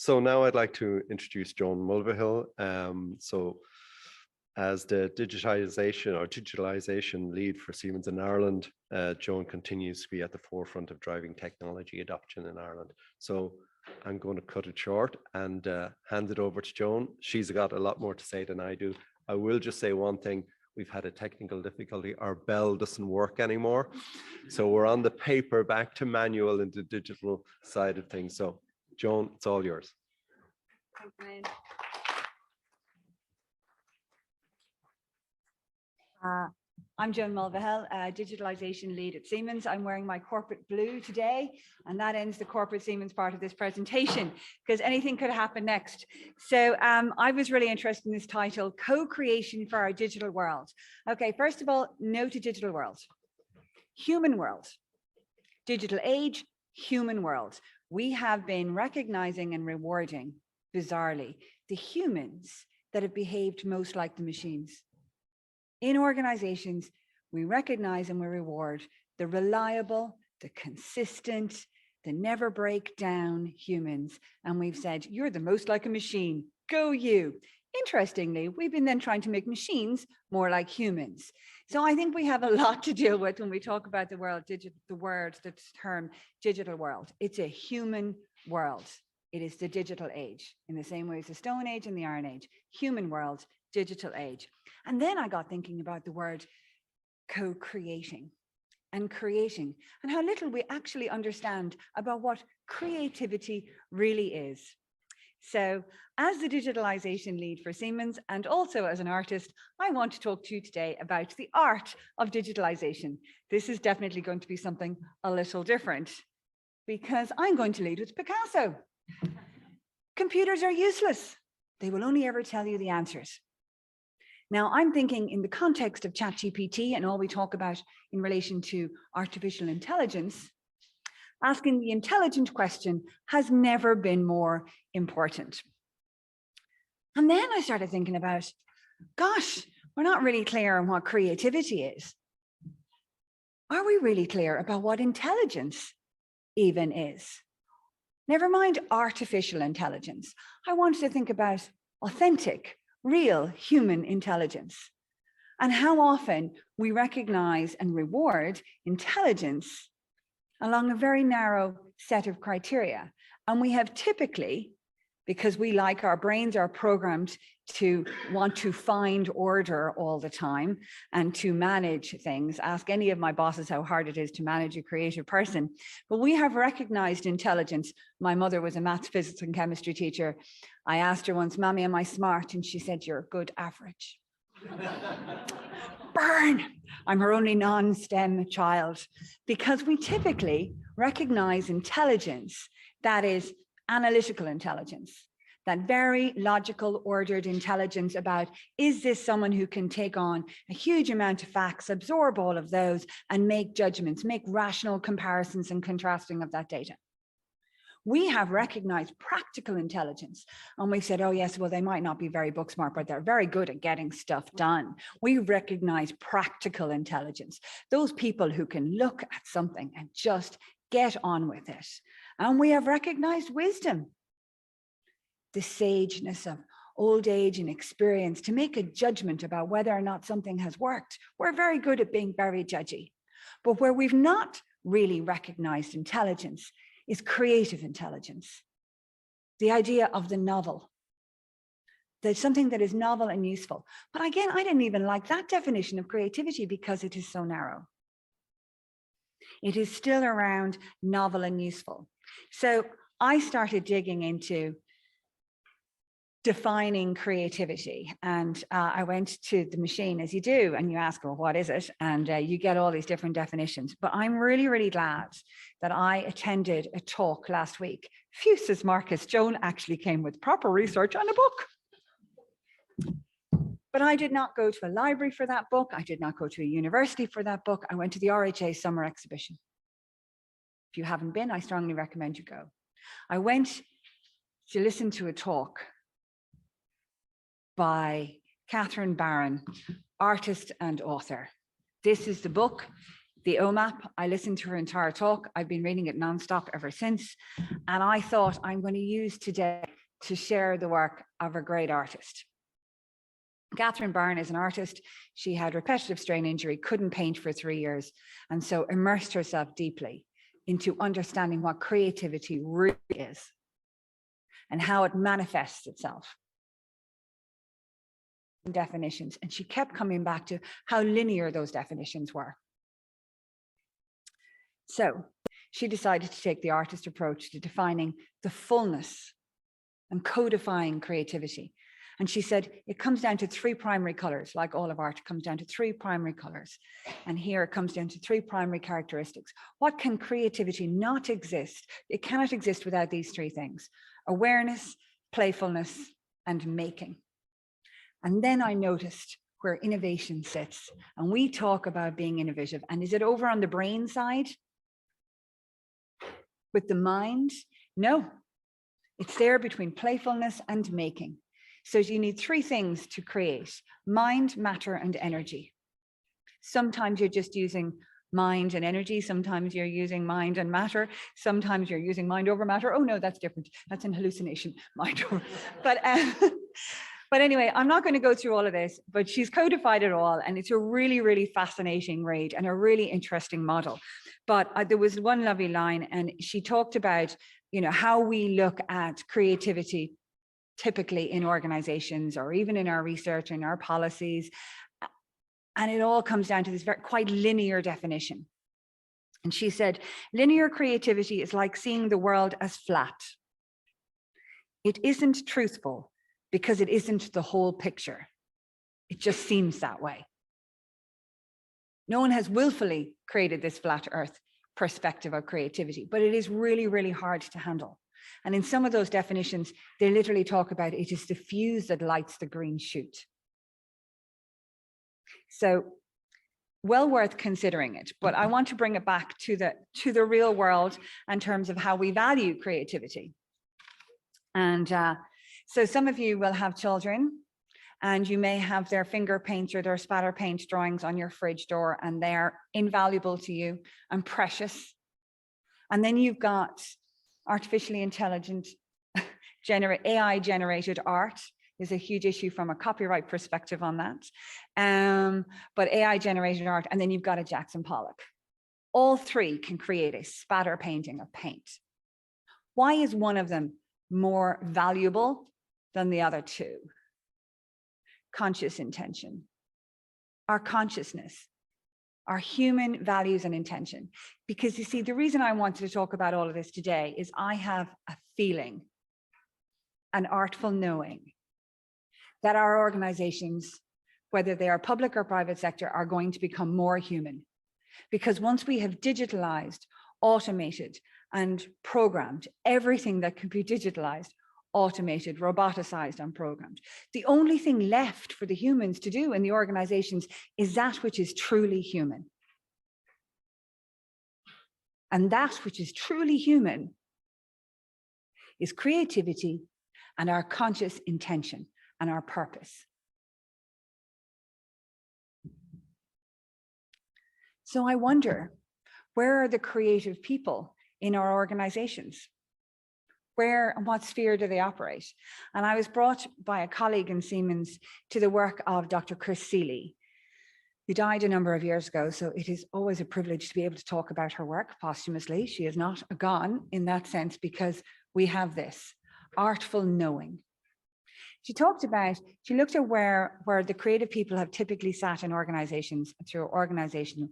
So now I'd like to introduce Joan Mulvihill. As the digitalization lead for Siemens in Ireland, Joan continues to be at the forefront of driving technology adoption in Ireland. So I'm going to cut it short and hand it over to Joan. She's got a lot more to say than I do. I will just say one thing. We've had a technical difficulty. Our bell doesn't work anymore. So we're on the paper back to manual and the digital side of things. So Joan, it's all yours. Thanks, Ryan. I'm Joan Mulvihill, digitalization lead at Siemens. I'm wearing my corporate blue today, and that ends the corporate Siemens part of this presentation because anything could happen next. So I was really interested in this title, Co-Creation for Our Digital World. Okay, first of all, no to digital world. Human world. Digital age, human world. We have been recognizing and rewarding, bizarrely, the humans that have behaved most like the machines. In organizations, we recognize and we reward the reliable, the consistent, the never break down humans. And we've said, you're the most like a machine, go you. Interestingly, we've been then trying to make machines more like humans. So I think we have a lot to deal with when we talk about the world, the term digital world. It's a human world. It is the digital age, in the same way as the Stone Age and the Iron Age. Human world, digital age. And then I got thinking about the word co-creating and creating, and how little we actually understand about what creativity really is. So as the digitalization lead for Siemens, and also as an artist, I want to talk to you today about the art of digitalization. This is definitely going to be something a little different because I'm going to lead with Picasso. Computers are useless. They will only ever tell you the answers. Now, I'm thinking in the context of ChatGPT and all we talk about in relation to artificial intelligence, asking the intelligent question has never been more important. And then I started thinking about, gosh, we're not really clear on what creativity is. Are we really clear about what intelligence even is? Never mind artificial intelligence. I wanted to think about authentic, real human intelligence, and how often we recognize and reward intelligence along a very narrow set of criteria. And we have typically, because we like our brains are programmed to want to find order all the time and to manage things. Ask any of my bosses how hard it is to manage a creative person. But we have recognized intelligence. My mother was a maths, physics, and chemistry teacher. I asked her once, Mommy, am I smart? And she said, you're a good average. Burn! I'm her only non-STEM child, because we typically recognize intelligence that is analytical intelligence, that very logical, ordered intelligence about, is this someone who can take on a huge amount of facts, absorb all of those, and make judgments, make rational comparisons and contrasting of that data. We have recognized practical intelligence, and we've said, oh yes, well, they might not be very book smart, but they're very good at getting stuff done. We recognize practical intelligence, those people who can look at something and just get on with it. And we have recognized wisdom, the sageness of old age and experience to make a judgment about whether or not something has worked. We're very good at being very judgy. But where we've not really recognized intelligence is creative intelligence. The idea of the novel. There's something that is novel and useful. But again, I didn't even like that definition of creativity because it is so narrow. It is still around novel and useful. So I started digging into defining creativity, and I went to the machine, as you do, and you ask, well, what is it? And you get all these different definitions. But I'm really, really glad that I attended a talk last week. Fusus Marcus, Joan actually came with proper research on a book. But I did not go to a library for that book. I did not go to a university for that book. I went to the RHA summer exhibition. If you haven't been, I strongly recommend you go. I went to listen to a talk by Catherine Barron, artist and author. This is the book, The OMAP. I listened to her entire talk. I've been reading it nonstop ever since. And I thought I'm going to use today to share the work of a great artist. Catherine Byrne is an artist. She had repetitive strain injury, couldn't paint for 3 years, and so immersed herself deeply into understanding what creativity really is and how it manifests itself in definitions. And she kept coming back to how linear those definitions were. So she decided to take the artist approach to defining the fullness and codifying creativity. And she said, it comes down to 3 primary colors, like all of art comes down to 3 primary colors. And here it comes down to 3 primary characteristics. What can creativity not exist? It cannot exist without these 3 things: awareness, playfulness, and making. And then I noticed where innovation sits. And we talk about being innovative. And is it over on the brain side with the mind? No, it's there between playfulness and making. So you need 3 things to create: mind, matter, and energy. Sometimes you're just using mind and energy. Sometimes you're using mind and matter. Sometimes you're using mind over matter. Oh no, that's different. That's an hallucination. Mind over. But anyway, I'm not going to go through all of this, but she's codified it all. And it's a really, really fascinating read and a really interesting model. But there was one lovely line, and she talked about, how we look at creativity typically in organizations or even in our research and our policies. And it all comes down to this quite linear definition. And she said, linear creativity is like seeing the world as flat. It isn't truthful because it isn't the whole picture. It just seems that way. No one has willfully created this flat earth perspective of creativity, but it is really, really hard to handle. And in some of those definitions, they literally talk about it is the fuse that lights the green shoot. So well worth considering it, but I want to bring it back to the real world in terms of how we value creativity. And so some of you will have children, and you may have their finger paint or their spatter paint drawings on your fridge door, and they're invaluable to you and precious. And then you've got artificially intelligent, AI generated art. There's a huge issue from a copyright perspective on that. But AI generated art, and then you've got a Jackson Pollock. All 3 can create a spatter painting of paint. Why is one of them more valuable than the other 2? Conscious intention, our consciousness, our human values and intention. Because you see, the reason I wanted to talk about all of this today is I have a feeling, an artful knowing, that our organizations, whether they are public or private sector, are going to become more human. Because once we have digitalized, automated, and programmed everything that can be digitalized, automated, roboticized, and programmed, the only thing left for the humans to do in the organizations is that which is truly human. And that which is truly human is creativity and our conscious intention and our purpose. So I wonder, where are the creative people in our organizations? Where and what sphere do they operate? And I was brought by a colleague in Siemens to the work of Dr. Chris Seeley, who died a number of years ago. So it is always a privilege to be able to talk about her work posthumously. She is not gone in that sense, because we have this artful knowing. She looked at where the creative people have typically sat in organizations through organizational,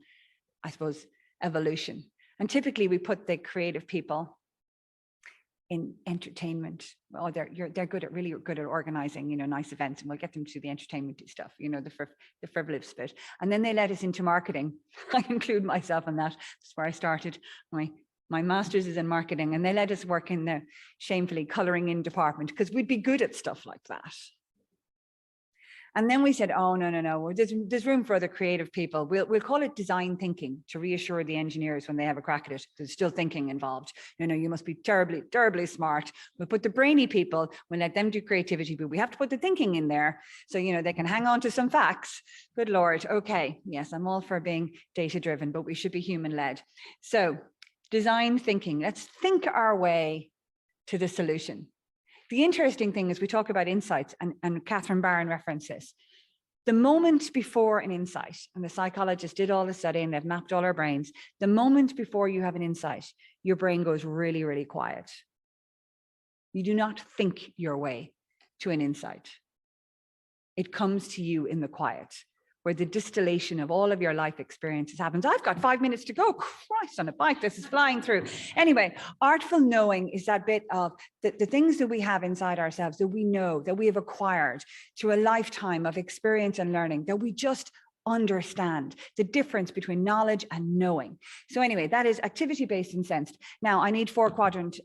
I suppose, evolution. And typically we put the creative people in entertainment. Oh, they're really good at organizing, nice events, and we'll get them to the entertainment stuff, the frivolous bit. And then they let us into marketing. I include myself in that. That's where I started. My master's is in marketing, and they let us work in the shamefully coloring in department because we'd be good at stuff like that. And then we said, oh, no, there's room for other creative people. We'll call it design thinking to reassure the engineers when they have a crack at it. There's still thinking involved. You must be terribly, terribly smart. We'll put the brainy people, we'll let them do creativity, but we have to put the thinking in there so, they can hang on to some facts. Good Lord. Okay. Yes, I'm all for being data driven, but we should be human led. So design thinking, let's think our way to the solution. The interesting thing is we talk about insights, and Catherine Barron referenced this. The moment before an insight, and the psychologists did all the study and they've mapped all our brains, the moment before you have an insight, your brain goes really, really quiet. You do not think your way to an insight. It comes to you in the quiet, where the distillation of all of your life experiences happens. I've got 5 minutes to go. Christ on a bike, this is flying through. Anyway, artful knowing is that bit of the things that we have inside ourselves that we know, that we have acquired through a lifetime of experience and learning, that we just understand the difference between knowledge and knowing. So anyway, that is activity-based and sensed. Now, I need 4-quadrant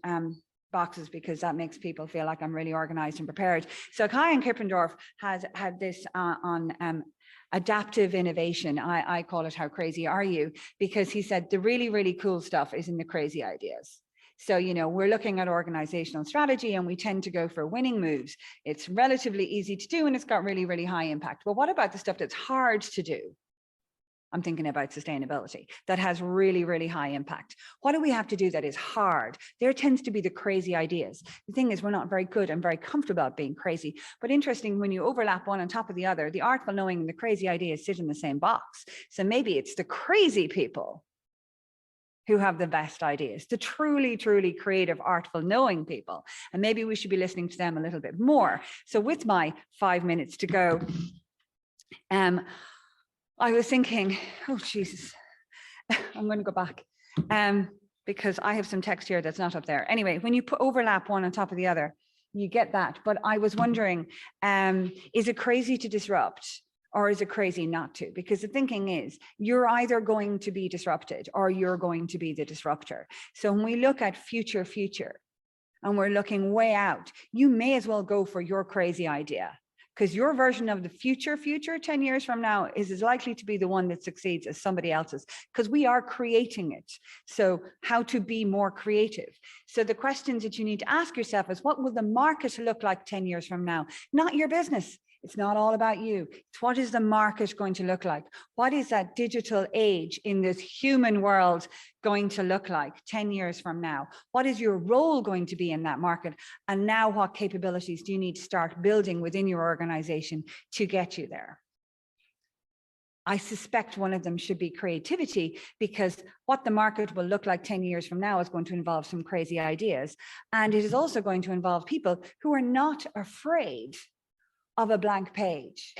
boxes because that makes people feel like I'm really organized and prepared. So Kai Kippendorf has had this on adaptive innovation. I call it How Crazy Are You? Because he said the really, really cool stuff is in the crazy ideas. So, you know, we're looking at organizational strategy and we tend to go for winning moves. It's relatively easy to do and it's got really, really high impact. But what about the stuff that's hard to do? I'm thinking about sustainability that has really, really high impact. What do we have to do that is hard? There tends to be the crazy ideas. The thing is, we're not very good and very comfortable at being crazy. But interesting, when you overlap one on top of the other, the artful knowing and the crazy ideas sit in the same box. So maybe it's the crazy people who have the best ideas, the truly, truly creative, artful knowing people. And maybe we should be listening to them a little bit more. So with my 5 minutes to go, I was thinking, oh, Jesus, I'm going to go back because I have some text here that's not up there. Anyway, when you put overlap one on top of the other, you get that. But I was wondering, is it crazy to disrupt or is it crazy not to? Because the thinking is you're either going to be disrupted or you're going to be the disruptor. So when we look at future, and we're looking way out, you may as well go for your crazy idea. Because your version of the future 10 years from now is as likely to be the one that succeeds as somebody else's, because we are creating it. So how to be more creative. So the questions that you need to ask yourself is, what will the market look like 10 years from now? Not your business. It's not all about you. It's what is the market going to look like? What is that digital age in this human world going to look like 10 years from now? What is your role going to be in that market? And now what capabilities do you need to start building within your organization to get you there? I suspect one of them should be creativity, because what the market will look like 10 years from now is going to involve some crazy ideas. And it is also going to involve people who are not afraid of a blank page.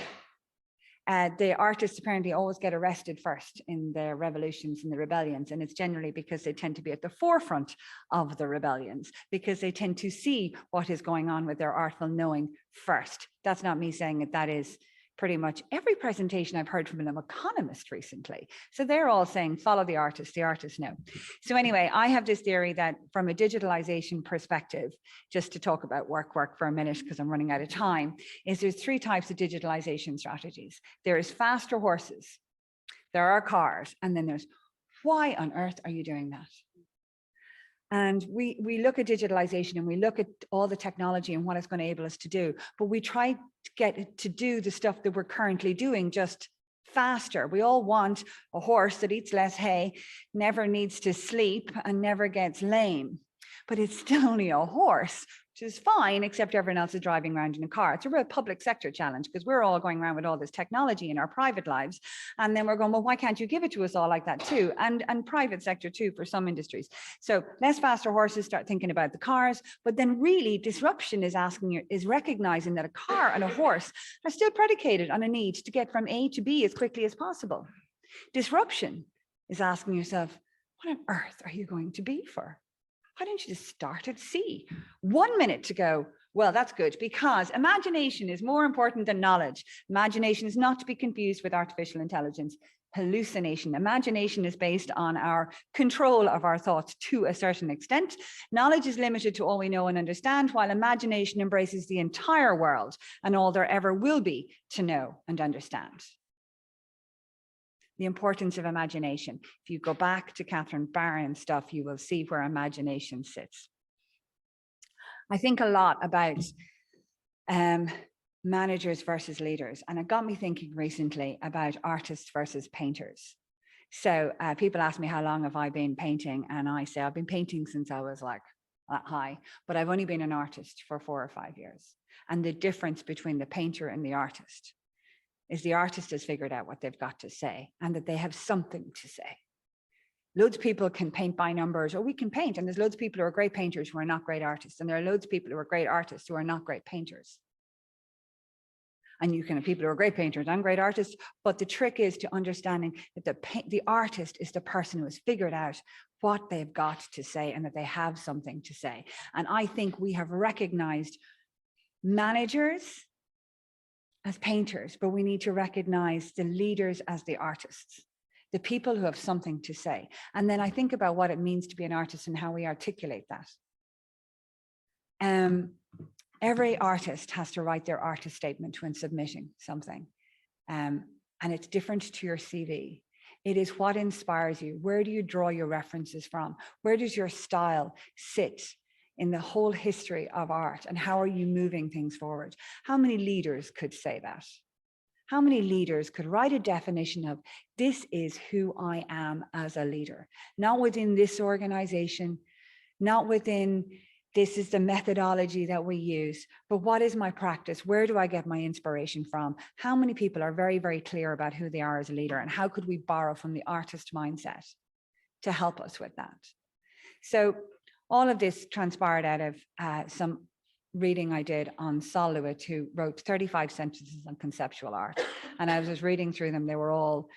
The artists apparently always get arrested first in the revolutions and the rebellions, and it's generally because they tend to be at the forefront of the rebellions, because they tend to see what is going on with their artful knowing first. That's not me saying it, that is pretty much every presentation I've heard from an economist recently. So they're all saying, follow the artists know. So anyway, I have this theory that from a digitalization perspective, just to talk about work for a minute, because I'm running out of time, is there's 3 types of digitalization strategies. There is faster horses, there are cars, and then there's, why on earth are you doing that? And we look at digitalization and we look at all the technology and what it's going to enable us to do, but we try to get it to do the stuff that we're currently doing just faster. We all want a horse that eats less hay, never needs to sleep, and never gets lame. But it's still only a horse, which is fine, except everyone else is driving around in a car. It's a real public sector challenge, because we're all going around with all this technology in our private lives. And then we're going, well, why can't you give it to us all like that too? And private sector too, for some industries. So less faster horses, start thinking about the cars. But then really disruption is recognizing that a car and a horse are still predicated on a need to get from A to B as quickly as possible. Disruption is asking yourself, what on earth are you going to be for? Why don't you just start at C? 1 minute to go. Well, that's good, because imagination is more important than knowledge. Imagination is not to be confused with artificial intelligence. Hallucination. Imagination is based on our control of our thoughts to a certain extent. Knowledge is limited to all we know and understand, while imagination embraces the entire world and all there ever will be to know and understand. The importance of imagination. If you go back to Catherine Barron stuff, you will see where imagination sits. I think a lot about managers versus leaders, and it got me thinking recently about artists versus painters. So people ask me, how long have I been painting? And I say, I've been painting since I was like, that high, but I've only been an artist for 4 or 5 years. And the difference between the painter and the artist is the artist has figured out what they've got to say and that they have something to say. Loads of people can paint by numbers, or we can paint, and there's loads of people who are great painters who are not great artists, and there are loads of people who are great artists who are not great painters. And you can have people who are great painters and great artists, but the trick is to understanding that the artist is the person who has figured out what they've got to say and that they have something to say. And I think we have recognized managers as painters, but we need to recognize the leaders as the artists, the people who have something to say. And then I think about what it means to be an artist and how we articulate that. Every artist has to write their artist statement when submitting something. And it's different to your CV. It is what inspires you. Where do you draw your references from? Where does your style sit in the whole history of art? And how are you moving things forward? How many leaders could say that? How many leaders could write a definition of, this is who I am as a leader? Not within this organization, not within, this is the methodology that we use, but what is my practice? Where do I get my inspiration from? How many people are very, very clear about who they are as a leader, and how could we borrow from the artist mindset to help us with that? So all of this transpired out of some reading I did on Sol LeWitt, who wrote 35 sentences on conceptual art. And I was just reading through them. They were all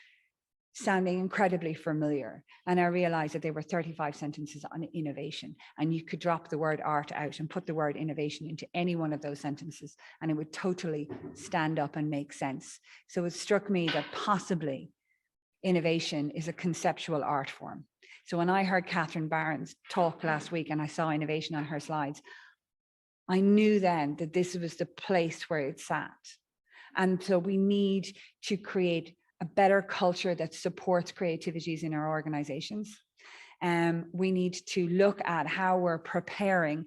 sounding incredibly familiar. And I realized that they were 35 sentences on innovation. And you could drop the word art out and put the word innovation into any one of those sentences, and it would totally stand up and make sense. So it struck me that possibly innovation is a conceptual art form. So when I heard Catherine Barron's talk last week and I saw innovation on her slides, I knew then that this was the place where it sat. And so we need to create a better culture that supports creativities in our organizations. We need to look at how we're preparing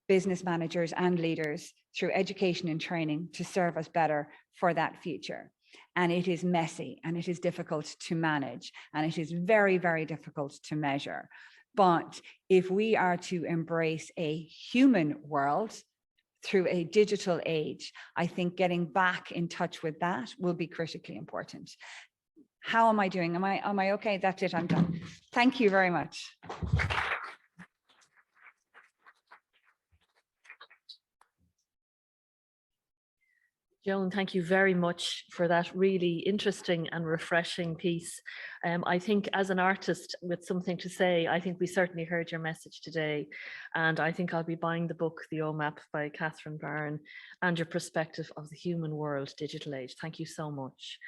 business managers and leaders through education and training to serve us better for that future. And it is messy, and it is difficult to manage, and it is very, very difficult to measure. But if we are to embrace a human world through a digital age, I think getting back in touch with that will be critically important. How am I doing? Am I okay? That's it, I'm done. Thank you very much. Joan, thank you very much for that really interesting and refreshing piece. I think as an artist with something to say, I think we certainly heard your message today. And I think I'll be buying the book, The OMAP by Catherine Barron, and your perspective of the human world, digital age. Thank you so much.